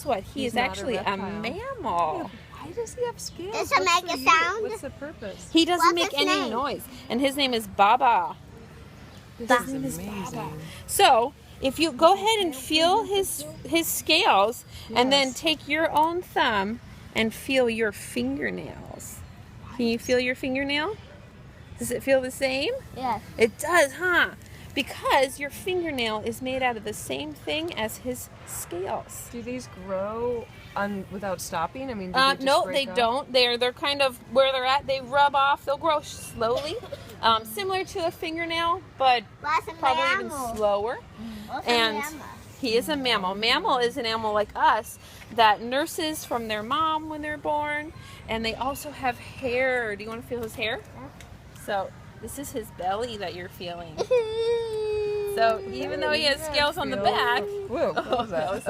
What? He is actually a mammal. Why does he have scales? Does it make a sound? What's the purpose? He doesn't What's make his any name? noise. And his name is Baba. This is amazing. So, if you go ahead and feel his scales, and then take your own thumb and feel your fingernails. Can you feel your fingernail? Does it feel the same? Yes. It does, huh? Because your fingernail is made out of the same thing as his scales. Do these grow without stopping? I mean, do they just No, break they off? don't. They're kind of where they're at. They rub off. They'll grow slowly, similar to a fingernail, but probably even slower. And he is a mammal. Mammal is an animal like us that nurses from their mom when they're born, and they also have hair. Do you want to feel his hair? So this is his belly that you're feeling. So even though he has scales on the back, Whoa, what was that? What's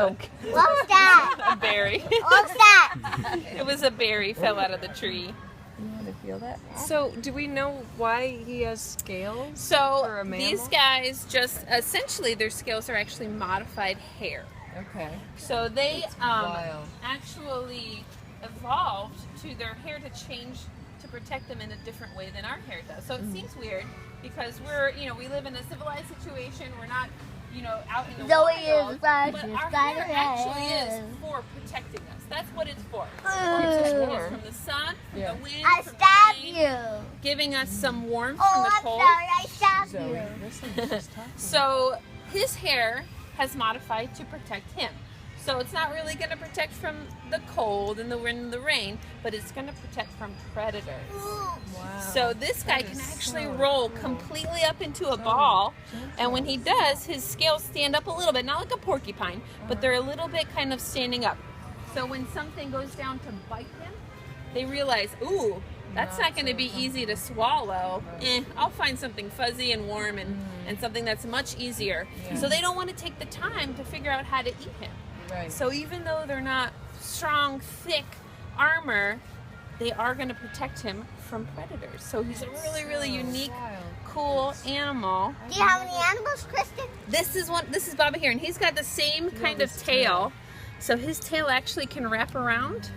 that? a berry. What's that? It was a berry fell out of the tree. You want to feel that? So, do we know why he has scales? So for a mammal? these guys just essentially their scales are actually modified hair. Okay. So they wild. actually evolved to their hair to change to protect them in a different way than our hair does. So it seems weird because we live in a civilized situation. We're not, out in the wild. But our hair actually is for protecting us. That's what it's for. Protecting us from the sun, from the wind, I from stabbed the rain, you. giving us some warmth Oh, from the I'm cold. sorry. I stabbed Zoe, you. listen, she's talking. So his hair has modified to protect him. So it's not really going to protect from the cold and the wind and the rain, but it's going to protect from predators. Wow. So this guy That can is actually so roll cool. completely up into a ball, and when he does, his scales stand up a little bit, not like a porcupine, but they're a little bit kind of standing up. So when something goes down to bite him, they realize, ooh, that's not going to be easy to swallow. I'll find something fuzzy and warm and something that's much easier. So they don't want to take the time to figure out how to eat him. Right. So even though they're not strong, thick armor, they are going to protect him from predators. So he's a really, really unique, cool animal. Do you have any animals, Kristen? This is Baba here, and he's got the same kind of tail. So his tail actually can wrap around.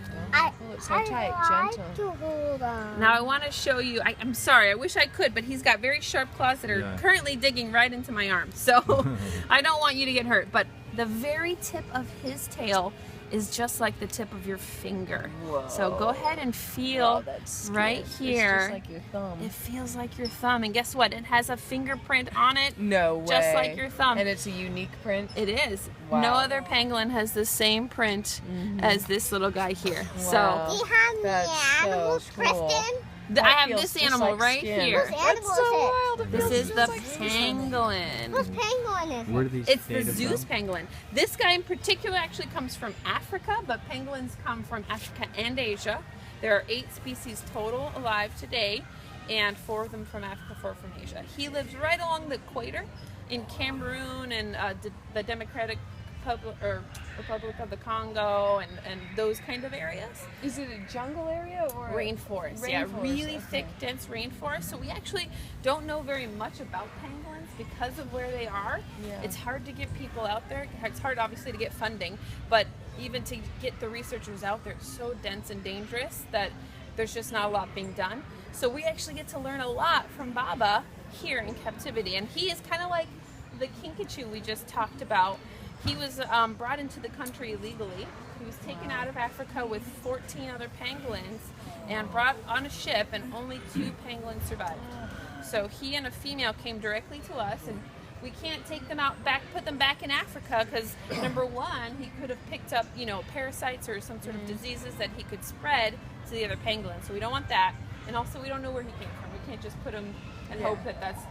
It's so tight, gentle. To hold on. Now I want to show you, I'm sorry, I wish I could, but he's got very sharp claws that are currently digging right into my arm. So I don't want you to get hurt, but the very tip of his tail is just like the tip of your finger. Whoa. So go ahead and feel right here. It's just like your thumb. It feels like your thumb, and guess what? It has a fingerprint on it. No way. Just like your thumb. And it's a unique print? It is. Wow. No other pangolin has the same print as this little guy here. Wow. Do you have That's any animals, so cool. Kristen? So I have feels this just animal like right skin. here. Whose animal That's so is it? wild. It This feels is just the like skin. pangolin. Whose pangolin is it? Where do these It's the native Zeus from? pangolin. This guy in particular actually comes from Africa, but pangolins come from Africa and Asia. There are 8 species total alive today, and 4 of them from Africa, 4 from Asia. He lives right along the equator in Cameroon and the Democratic Republic of the Congo and those kind of areas. Is it a jungle area or Rainforest, yeah, really thick, dense rainforest. So we actually don't know very much about pangolins because of where they are. Yeah. It's hard to get people out there. It's hard, obviously, to get funding, but even to get the researchers out there, it's so dense and dangerous that there's just not a lot being done. So we actually get to learn a lot from Baba here in captivity, and he is kind of like the kinkajou we just talked about. He was brought into the country illegally. He was taken out of Africa with 14 other pangolins and brought on a ship, and only 2 pangolins survived. So he and a female came directly to us, and we can't take them out back, put them back in Africa, because number one, he could have picked up, parasites or some sort of diseases that he could spread to the other pangolins. So we don't want that, and also we don't know where he came from. We can't just put him and hope that that's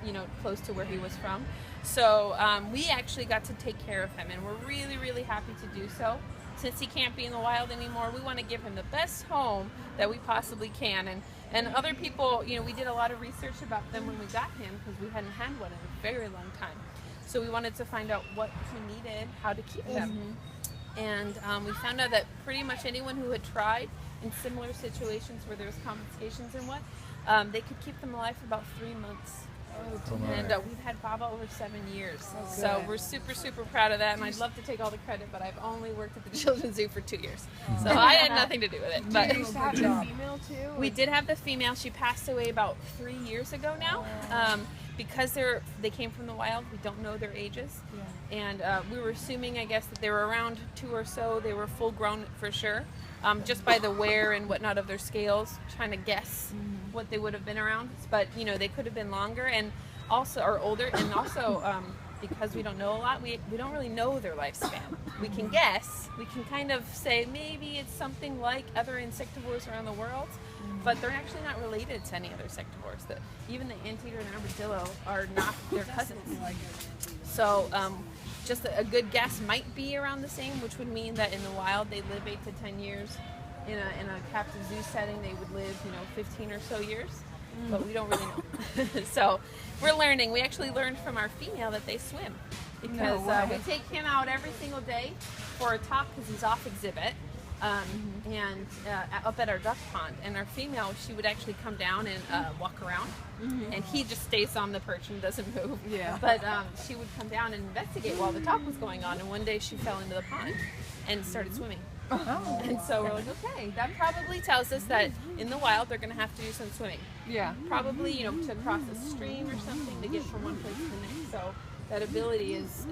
close to where he was from. So we actually got to take care of him, and we're really, really happy to do so. Since he can't be in the wild anymore, we want to give him the best home that we possibly can. And other people, we did a lot of research about them when we got him, because we hadn't had one in a very long time. So we wanted to find out what he needed, how to keep him. And we found out that pretty much anyone who had tried in similar situations where there was confiscations and they could keep them alive for about 3 months. And we've had Baba over 7 years. So we're super, super proud of that. And I'd love to take all the credit, but I've only worked at the Children's Zoo for 2 years. So I had nothing to do with it. But you used to have the female too? we did have the female. She passed away about 3 years ago now. Because they came from the wild, we don't know their ages. And we were assuming, I guess, that they were around 2 or so. They were full grown for sure. Just by the wear and whatnot of their scales, trying to guess what they would have been around. But, you know, they could have been longer and also, or older. And also, because we don't know a lot, we don't really know their lifespan. We can guess. We can kind of say maybe it's something like other insectivores around the world. But they're actually not related to any other insectivores. Even the anteater and armadillo are not their cousins. So just a good guess might be around the same, which would mean that in the wild they live 8 to 10 years. In a captive zoo setting, they would live, 15 or so years. But we don't really know. So we're learning. We actually learned from our female that they swim. Because we take him out every single day for a talk because he's off exhibit. And up at our duck pond, and our female, she would actually come down and walk around, and he just stays on the perch and doesn't move. But she would come down and investigate while the talk was going on, and one day she fell into the pond and started swimming. And so we're like, okay, that probably tells us that in the wild they're going to have to do some swimming. Probably, to cross a stream or something to get from one place to the next. So that ability is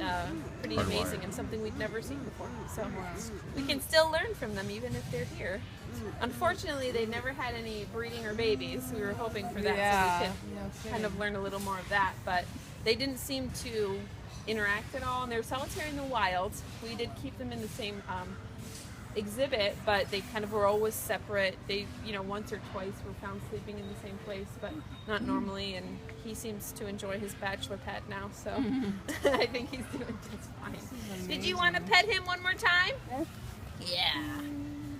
pretty amazing and something we've never seen before. So we can still learn from them even if they're here. Unfortunately, they never had any breeding or babies. We were hoping for that so we could kind of learn a little more of that. But they didn't seem to interact at all. And they're solitary in the wild. We did keep them in the same exhibit, but they kind of were always separate. They, once or twice were found sleeping in the same place, but not normally. And he seems to enjoy his bachelor pet now, so I think he's doing just fine. Did you want to pet him one more time? Yeah.